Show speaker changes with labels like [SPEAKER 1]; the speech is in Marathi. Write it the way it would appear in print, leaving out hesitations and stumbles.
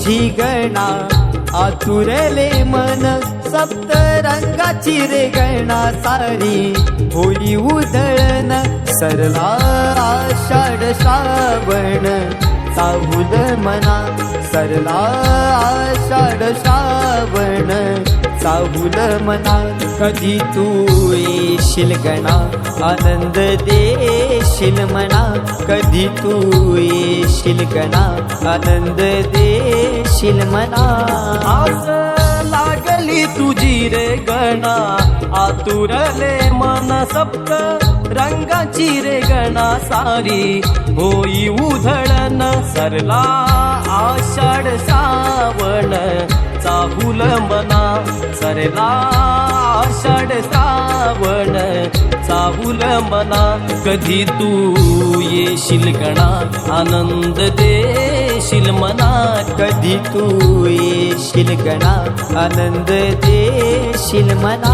[SPEAKER 1] तुझी गणा आतुरले मन सप्त रंगाची रे गणा सारी होई उधळण सरला आषाढ श्रावण चाहुल मना सरला आषाढ श्रावण चाहुल मना कधी तू येशील गणा आनंद देशील मना कधी तू येशील गणा आनंद देशील मना
[SPEAKER 2] आस लागली तुझी रे गणा आतुरले मन सप्त रंगाची रे गणा सारी होई उधळण सरला आषाढ श्रावण चाहुल मना सरला आषाढ श्रावण चाहुल मना कधी तू येशील गणा आनंद देशील मना
[SPEAKER 1] कधी तू येशील गणा आनंद देशील मना